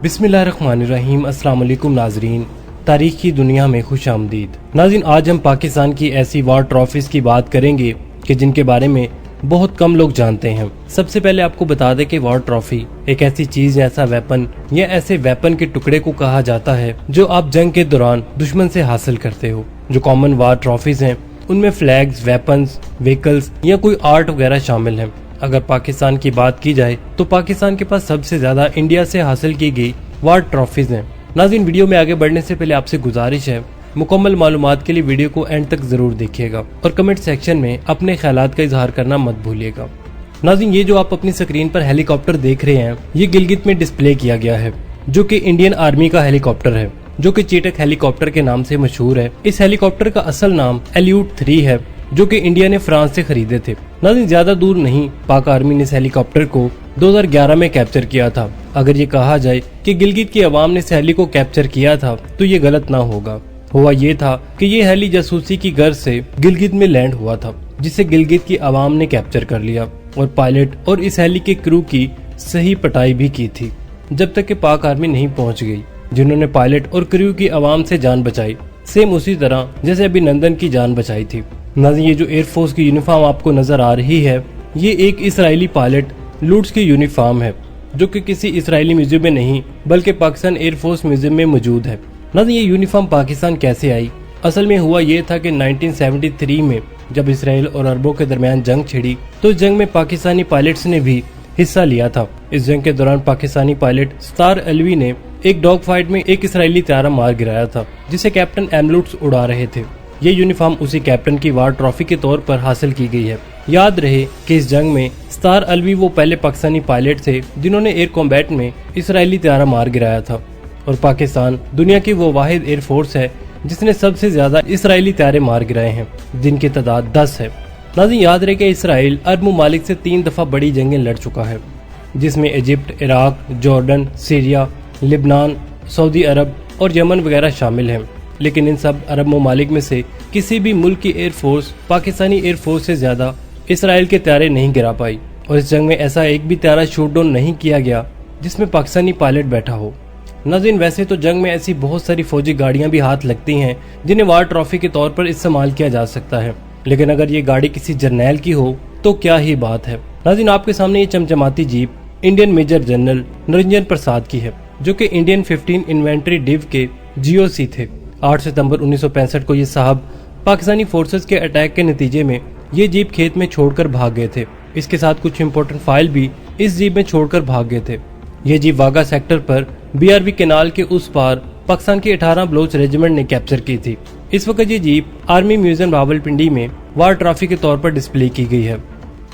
बिस्मिल्लाहिर्रहमानिर्रहीम। अस्सलाम वालेकुम नाजरीन, तारीख की दुनिया में खुश आमदीद। नाज़रीन, आज हम पाकिस्तान की ऐसी वॉर ट्रॉफीज की बात करेंगे कि जिनके बारे में बहुत कम लोग जानते हैं। सबसे पहले आपको बता दें कि वॉर ट्रॉफी एक ऐसी चीज, ऐसा वेपन या ऐसे वेपन के टुकड़े को कहा जाता है जो आप जंग के दौरान दुश्मन से हासिल करते हो। जो कॉमन वॉर ट्रॉफीज हैं उनमें फ्लैग्स, वेपन्स, व्हीकल्स या कोई आर्ट वगैरह शामिल है। अगर पाकिस्तान की बात की जाए तो पाकिस्तान के पास सबसे ज्यादा इंडिया से हासिल की गई वॉर ट्रॉफीज हैं। नाज़रीन, वीडियो में आगे बढ़ने से पहले आपसे गुजारिश है, मुकम्मल मालूमात के लिए वीडियो को एंड तक जरूर देखिएगा और कमेंट सेक्शन में अपने ख्यालात का इजहार करना मत भूलिएगा। नाज़रीन, ये जो आप अपनी स्क्रीन पर हेलीकॉप्टर देख रहे हैं, ये गिलगित में डिस्प्ले किया गया है, जो कि इंडियन आर्मी का हेलीकॉप्टर है, जो कि चीटक हेलीकॉप्टर के नाम से मशहूर है। इस हेलीकॉप्टर का असल नाम एल्यूट 3 है, जो कि इंडिया ने फ्रांस से खरीदे थे। नाज़रीन, ज्यादा दूर नहीं, पाक आर्मी ने इस हेलीकॉप्टर को 2011 में कैप्चर किया था। अगर ये कहा जाए कि गिलगित की आवाम ने इस हेली को कैप्चर किया था तो ये गलत ना होगा। हुआ ये था कि ये हेली जासूसी की गर्ज से गिलगित में लैंड हुआ था, जिसे गिलगित की आवाम ने कैप्चर कर लिया और पायलट और इस हेली के क्रू की सही पटाई भी की थी, जब तक कि पाक आर्मी नहीं पहुंच गई, जिन्होंने पायलट और क्रू की आवाम से जान बचाई, सेम उसी तरह जैसे अभिनंदन की जान बचाई थी। नाज़रीन, ये जो एयरफोर्स की यूनिफॉर्म आपको नजर आ रही है, ये एक इसराइली पायलट लूट्स की यूनिफॉर्म है, जो कि किसी इसराइली म्यूजियम में नहीं बल्कि पाकिस्तान एयरफोर्स म्यूजियम में मौजूद है। नाज़रीन, ये यूनिफॉर्म पाकिस्तान कैसे आई? असल में हुआ ये था कि 1973 में जब इसराइल और अरबों के दरमियान जंग छिड़ी तो इस जंग में पाकिस्तानी पायलट्स ने भी हिस्सा लिया था। इस जंग के दौरान पाकिस्तानी पायलट स्टार अलवी ने एक डॉग फाइट में एक इसराइली तैयारा मार गिराया था, जिसे कैप्टन एमलूट्स उड़ा रहे थे। ये यूनिफॉर्म उसी कैप्टन की वॉर ट्रॉफी के तौर पर हासिल की गई है। याद रहे कि इस जंग में स्टार अलवी वो पहले पाकिस्तानी पायलट थे जिन्होंने एयर कॉम्बैट में इसराइली तैयारा मार गिराया था, और पाकिस्तान दुनिया की वो वाहिद एयरफोर्स है जिसने सबसे ज्यादा इसराइली तैयारे मार गिराए हैं, जिनकी तादाद 10 है। नाज़रीन, याद रहे कि इसराइल अरब ममालिक से 3 दफा बड़ी जंगें लड़ चुका है, जिसमें इजिप्ट, इराक, जॉर्डन, सीरिया, लिबनान, सऊदी अरब और यमन वगैरह शामिल हैं। लेकिन इन सब अरब ममालिक में से किसी भी मुल्क की एयरफोर्स पाकिस्तानी एयरफोर्स से ज्यादा इसराइल के तैयारे नहीं गिरा पाई, और इस जंग में ऐसा एक भी तैयारा शूट डाउन नहीं किया गया जिसमें पाकिस्तानी पायलट बैठा हो। नाज़रीन, वैसे तो जंग में ऐसी बहुत सारी फौजी गाड़ियां भी हाथ लगती हैं जिन्हें वॉर ट्रॉफी के तौर पर इस्तेमाल किया जा सकता है, लेकिन अगर ये गाड़ी किसी जर्नैल की हो तो क्या ही बात है। नाज़रीन, आपके सामने ये चमचमाती jeep Indian major general Niranjan Prasad की है, जो कि इंडियन 15 इन्वेंट्री डिव के GOC थे। 8 सितंबर 1965 को ये साहब पाकिस्तानी फोर्सेस के अटैक के नतीजे में ये जीप खेत में छोड़कर भाग गए थे। इसके साथ कुछ इंपॉर्टेंट फाइल भी इस जीप में छोड़कर भाग गए थे। ये जीप वाघा सेक्टर पर BRB केनाल के उस पार पाकिस्तान की 18 बलोच रेजिमेंट ने कैप्चर की थी। इस वक्त ये जीप आर्मी म्यूजियम रावलपिंडी में वॉर ट्रॉफी के तौर पर डिस्प्ले की गई है।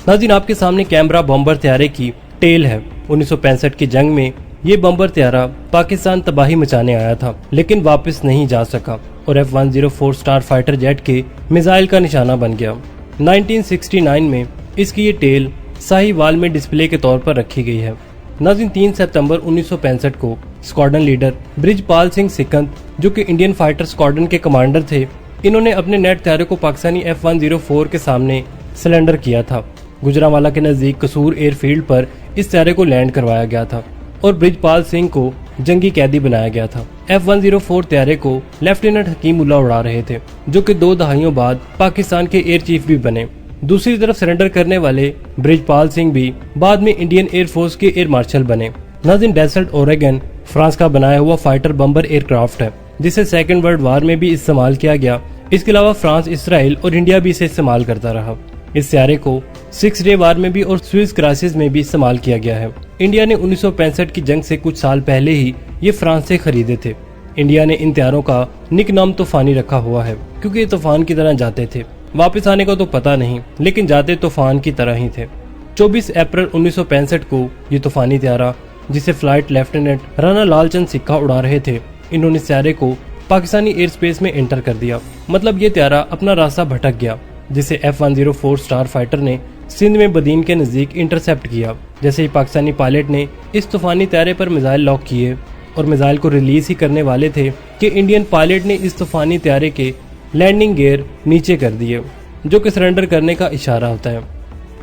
नाज़रीन, आपके सामने कैमरा बॉम्बर तैयारे की टेल है। 1965 की जंग में ये बम्बर तैयारा पाकिस्तान तबाही मचाने आया था, लेकिन वापस नहीं जा सका और F-104 स्टार फाइटर जेट के मिसाइल का निशाना बन गया। 1969 में इसकी ये टेल साहिवाल में डिस्प्ले के तौर पर रखी गई है। नाज़रीन, 3 सितंबर 1965 को स्क्वाड्रन लीडर ब्रिजपाल सिंह सिकंद, जो कि इंडियन फाइटर स्क्वाड्रन के कमांडर थे, इन्होंने अपने नेट तैयारे को पाकिस्तानी F-104 के सामने सिलेंडर किया था। गुजरांवाला के नजदीक कसूर एयरफील्ड पर इस तैयारे को लैंड करवाया गया था और ब्रिजपाल सिंह को जंगी कैदी बनाया गया था। F-104 तैयारे को लेफ्टिनेंट हकीमुल्लाह उड़ा रहे थे, जो कि 2 दहाइयों बाद पाकिस्तान के एयर चीफ भी बने। दूसरी तरफ सरेंडर करने वाले ब्रिजपाल सिंह भी बाद में इंडियन एयरफोर्स के एयर मार्शल बने। नाज़रीन, डेसर्ट ओरेगन फ्रांस का बनाया हुआ फाइटर बम्बर एयरक्राफ्ट है, जिसे सेकेंड वर्ल्ड वार में भी इस्तेमाल किया गया। इसके अलावा फ्रांस, इसराइल और इंडिया भी इसे इस्तेमाल करता रहा। इस तैयारे को 6 डे वार में भी और स्विस क्राइसिस में भी इस्तेमाल किया गया है। इंडिया ने 1965 की जंग से कुछ साल पहले ही ये फ्रांस से खरीदे थे। इंडिया ने इन तैयारों का निक नाम तूफानी रखा हुआ है, क्योंकि ये तूफान की तरह जाते थे। वापस आने का तो पता नहीं, लेकिन जाते तूफान की तरह ही थे। 24 अप्रैल 1965 को ये तूफानी तैयारा, जिसे फ्लाइट लेफ्टिनेंट राणा लालचंद सिक्का उड़ा रहे थे, इन्होंने इस तैयारे को पाकिस्तानी एयर स्पेस में एंटर कर दिया। मतलब ये तैयारा अपना रास्ता भटक गया, जिसे F-104 स्टार फाइटर ने सिंध में बदीन के नजदीक इंटरसेप्ट किया। जैसे ही पाकिस्तानी पायलट ने इस तूफानी तैयारे पर मिसाइल लॉक किए और मिसाइल को रिलीज ही करने वाले थे कि इंडियन पायलट ने इस तूफानी तैयारे के लैंडिंग गियर नीचे कर दिए, जो कि सरेंडर करने का इशारा होता है।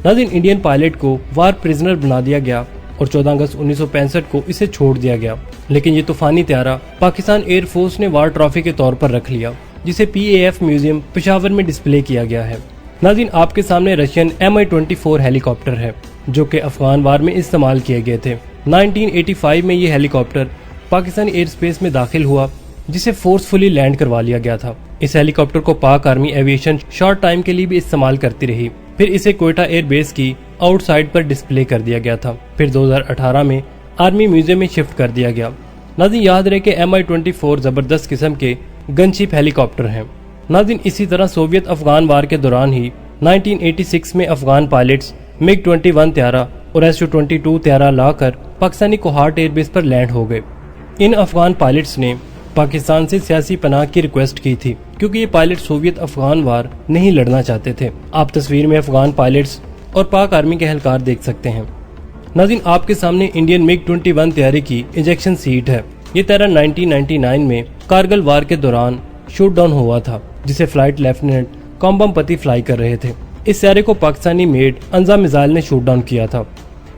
नाज़रीन, इंडियन पायलट को वार प्रिजनर बना दिया गया और 14 अगस्त 1965 को इसे छोड़ दिया गया। लेकिन ये तूफानी त्यारा पाकिस्तान एयरफोर्स ने वार ट्रॉफी के तौर पर रख लिया, जिसे PAF म्यूजियम पेशावर में डिस्प्ले किया गया है। नाज़रीन, आपके सामने रशियन Mi-24 हेलीकॉप्टर है, जो कि अफगान वार में इस्तेमाल किए गए थे। 1985 में ये हेलीकॉप्टर पाकिस्तानी एयर स्पेस में दाखिल हुआ, जिसे फोर्सफुली लैंड करवा लिया गया था। इस हेलीकॉप्टर को पाक आर्मी एविएशन शॉर्ट टाइम के लिए भी इस्तेमाल करती रही। फिर इसे क्वेटा एयर बेस की आउटसाइड पर डिस्प्ले कर दिया गया था। फिर 2018 में आर्मी म्यूजियम में शिफ्ट कर दिया गया। नाज़रीन, याद रहे कि Mi-24 जबरदस्त किस्म के गनशिप हेलीकॉप्टर हैं। नाज़रीन, इसी तरह सोवियत अफगान वार के दौरान ही 1986 में अफगान पायलट्स MiG-21 त्यारा और Su-22 त्यारा लाकर पाकिस्तानी कोहाट एयरबेस पर लैंड हो गए। इन अफगान पायलट्स ने पाकिस्तान से सियासी पनाह की रिक्वेस्ट की थी, क्योंकि ये पायलट सोवियत अफगान वार नहीं लड़ना चाहते थे। आप तस्वीर में अफगान पायलट्स और पाक आर्मी के एहलकार देख सकते हैं। नाज़रीन, आपके सामने इंडियन MiG-21 त्यारे की इंजेक्शन सीट है। ये त्यारा 1999 में कारगिल वार के दौरान शूट डाउन हुआ था, जिसे फ्लाइट लेफ्टिनेंट कॉम्बम पति फ्लाई कर रहे थे। इस त्यारे को पाकिस्तानी मेड अंजा मिसाइल ने शूट डाउन किया था।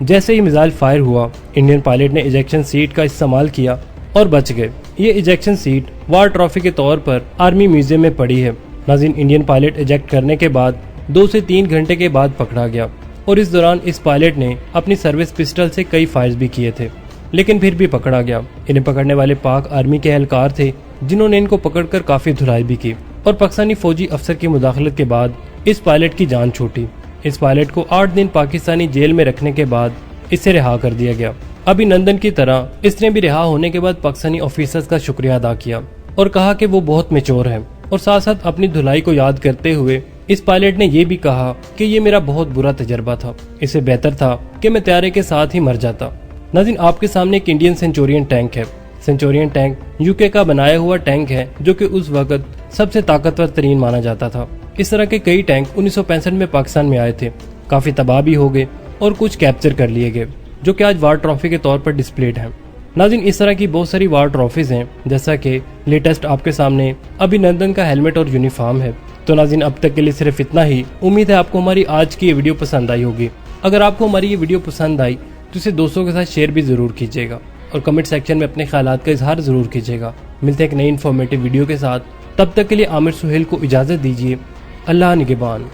जैसे ही मिसाइल फायर हुआ, इंडियन पायलट ने इजेक्शन सीट का इस्तेमाल किया और बच गए। ये इजेक्शन सीट वार ट्रॉफी के तौर पर आर्मी म्यूजियम में पड़ी है। नाज़रीन, इंडियन पायलट इजेक्ट करने के बाद 2 से 3 घंटे के बाद पकड़ा गया और इस दौरान इस पायलट ने अपनी सर्विस पिस्टल से कई फायर्स भी किए थे, लेकिन फिर भी पकड़ा गया। इन्हें पकड़ने वाले पाक आर्मी के एहलकार थे, जिन्होंने इनको पकड़कर काफी धुलाई भी की और पाकिस्तानी फौजी अफसर की मुदाखलत के बाद इस पायलट की जान छूटी। इस पायलट को 8 दिन पाकिस्तानी जेल में रखने के बाद इसे रिहा कर दिया गया। अभिनंदन की तरह इसने भी रिहा होने के बाद पाकिस्तानी ऑफिसर्स का शुक्रिया अदा किया और कहा कि वो बहुत मैच्योर है, और साथ साथ अपनी धुलाई को याद करते हुए इस पायलट ने ये भी कहा कि ये मेरा बहुत बुरा तजर्बा था, इससे बेहतर था कि मैं त्यारे के साथ ही मर जाता। नाज़रीन, आपके सामने एक इंडियन सेंचुरियन टैंक है। सेंचुरियन टैंक यूके का बनाया हुआ टैंक है, जो कि उस वक्त सबसे ताकतवर तरीन माना जाता था। इस तरह के कई टैंक 1965 में पाकिस्तान में आए थे, काफी तबाह भी हो गए और कुछ कैप्चर कर लिए गए, जो कि आज वार ट्रॉफी के तौर पर डिस्प्लेड हैं। नाज़रीन, इस तरह की बहुत सारी वार ट्रॉफीज हैं, जैसा कि लेटेस्ट आपके सामने अभिनंदन का हेलमेट और यूनिफॉर्म है। तो नाज़रीन, अब तक के लिए सिर्फ इतना ही। उम्मीद है आपको हमारी आज की ये वीडियो पसंद आई होगी। अगर आपको हमारी ये वीडियो पसंद आई तो इसे दोस्तों के साथ शेयर भी जरूर कीजिएगा और कमेंट सेक्शन में अपने ख्यालात का इजहार जरूर कीजिएगा। मिलते हैं एक नई इन्फॉर्मेटिव वीडियो के साथ, तब तक के लिए आमिर सुहेल को इजाजत दीजिए। अल्लाह निगहबान।